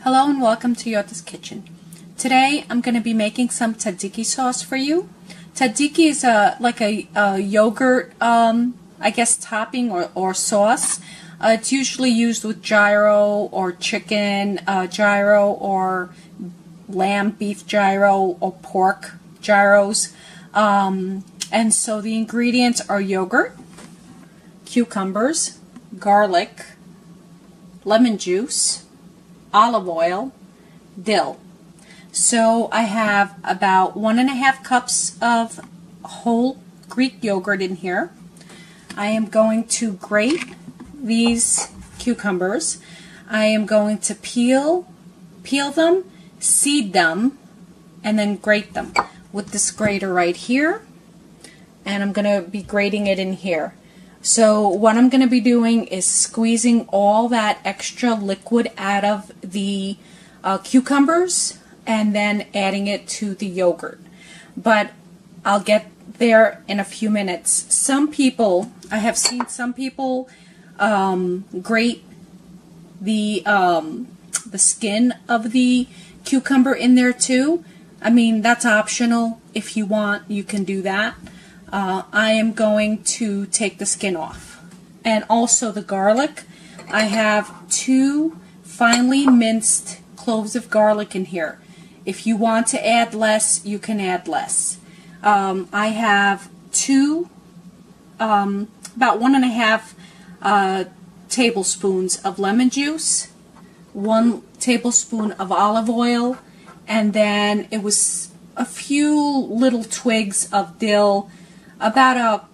Hello and welcome to yo-taskitchen. Today I'm going to be making some tzatziki sauce for you. Tzatziki is like a yogurt, I guess, topping or sauce. It's usually used with gyro or chicken gyro or lamb beef gyro or pork gyros. And so the ingredients are yogurt, cucumbers, garlic, lemon juice, olive oil, dill. So I have about 1.5 cups of whole Greek yogurt in here. I am going to grate these cucumbers. I am going to peel them, seed them, and then grate them with this grater right here. And I'm going to be grating it in here. So what I'm going to be doing is squeezing all that extra liquid out of the cucumbers and then adding it to the yogurt. But I'll get there in a few minutes. I have seen some people grate the skin of the cucumber in there too. I mean, that's optional. If you want, you can do that. I am going to take the skin off. And also the garlic. I have 2 finely minced cloves of garlic in here. If you want to add less, you can add less. I have about 1.5 tablespoons of lemon juice, 1 tablespoon of olive oil, and then it was a few little twigs of dill, about 1.5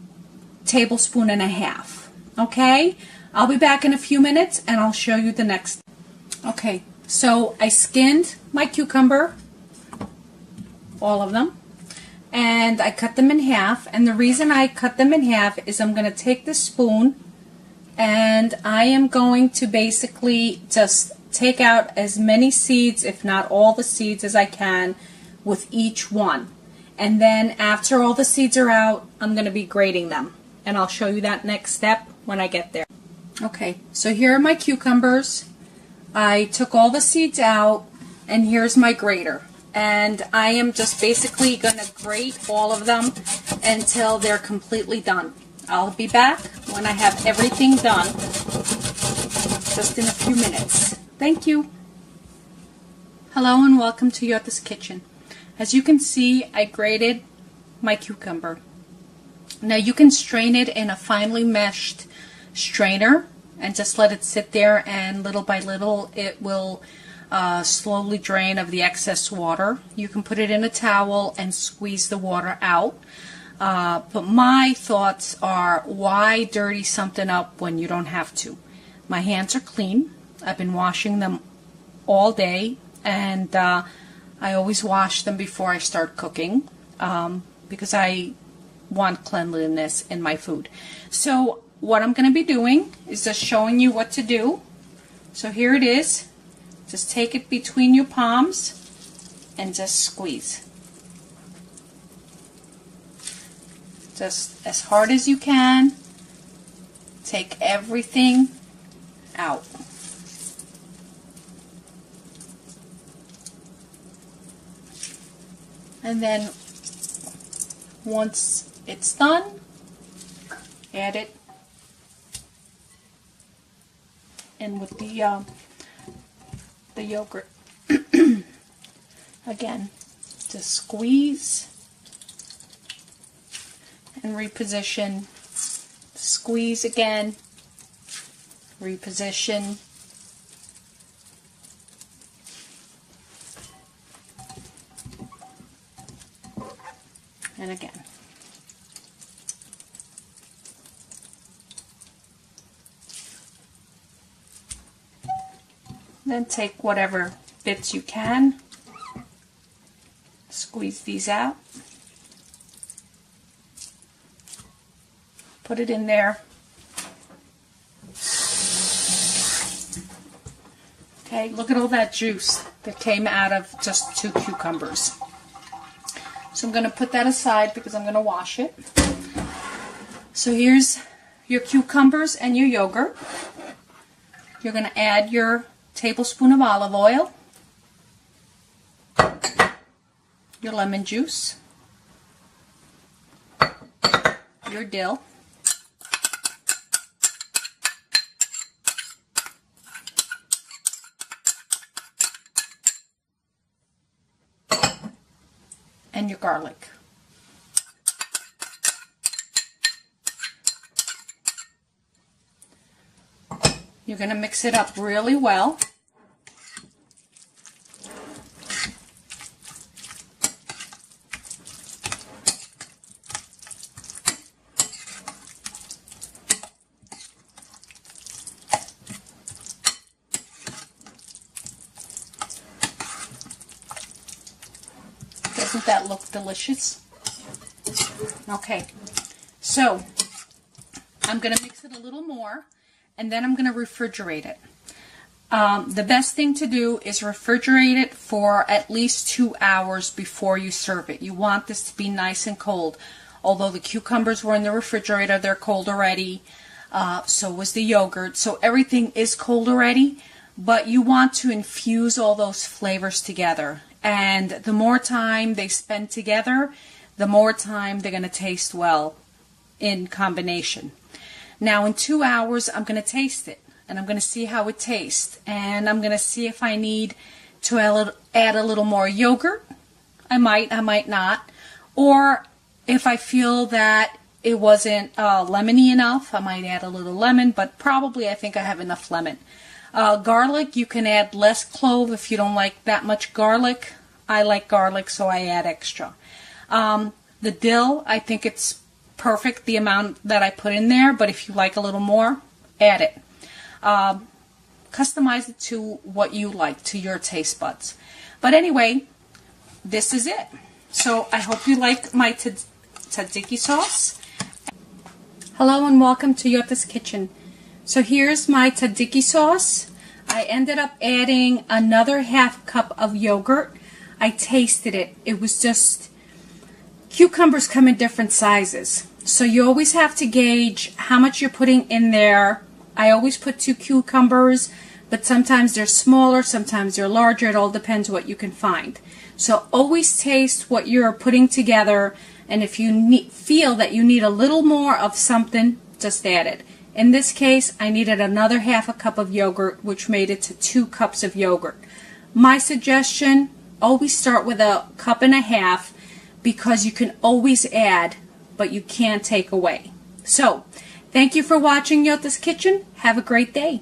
tablespoons. Okay, I'll be back in a few minutes and I'll show you the next. Okay, so I skinned my cucumber, all of them, and I cut them in half. And the reason I cut them in half is I'm going to take the spoon and I am going to basically just take out as many seeds, if not all the seeds, as I can with each one. And then after all the seeds are out, I'm going to be grating them. And I'll show you that next step when I get there. Okay, so here are my cucumbers. I took all the seeds out, and here's my grater. And I am just basically going to grate all of them until they're completely done. I'll be back when I have everything done, just in a few minutes. Thank you. Hello and welcome to yo-taskitchen. As you can see, I grated my cucumber. Now you can strain it in a finely meshed strainer and just let it sit there, and little by little it will slowly drain of the excess water. You can put it in a towel and squeeze the water out. But my thoughts are, why dirty something up when you don't have to? My hands are clean. I've been washing them all day, and I always wash them before I start cooking because I want cleanliness in my food. So what I'm going to be doing is just showing you what to do. So here it is. Just take it between your palms and just squeeze. Just as hard as you can. Take everything out. And then once it's done, add it in with the yogurt. Again, just squeeze and reposition. Squeeze again, reposition. And again. Then take whatever bits you can, squeeze these out, put it in there. Okay, look at all that juice that came out of just 2 cucumbers. So I'm going to put that aside because I'm going to wash it. So here's your cucumbers and your yogurt. You're going to add your tablespoon of olive oil, your lemon juice, your dill, and your garlic. You're going to mix it up really well. Doesn't that look delicious? Okay, so I'm going to mix it a little more, and then I'm going to refrigerate it. The best thing to do is refrigerate it for at least 2 hours before you serve it. You want this to be nice and cold. Although the cucumbers were in the refrigerator, they're cold already. So was the yogurt. So everything is cold already, but you want to infuse all those flavors together. And the more time they spend together, the more time they're going to taste well in combination. Now in 2 hours, I'm going to taste it, and I'm going to see how it tastes. And I'm going to see if I need to add a little more yogurt. I might not. Or if I feel that it wasn't lemony enough, I might add a little lemon, but probably I think I have enough lemon. Garlic, you can add less clove if you don't like that much garlic. I like garlic, so I add extra. The dill, I think it's perfect, the amount that I put in there, but if you like a little more, add it. Customize it to what you like, to your taste buds. But anyway, this is it. So I hope you like my tzatziki sauce. Hello and welcome to yo-taskitchen. So here's my tzatziki sauce. I ended up adding another half cup of yogurt. I tasted it. It was just, cucumbers come in different sizes. So you always have to gauge how much you're putting in there. I always put 2 cucumbers, but sometimes they're smaller, sometimes they're larger. It all depends what you can find. So always taste what you're putting together, and if you feel that you need a little more of something, just add it. In this case, I needed another half a cup of yogurt, which made it to 2 cups of yogurt. My suggestion, always start with a cup and a half, because you can always add, but you can't take away. So, thank you for watching yo-taskitchen. Have a great day.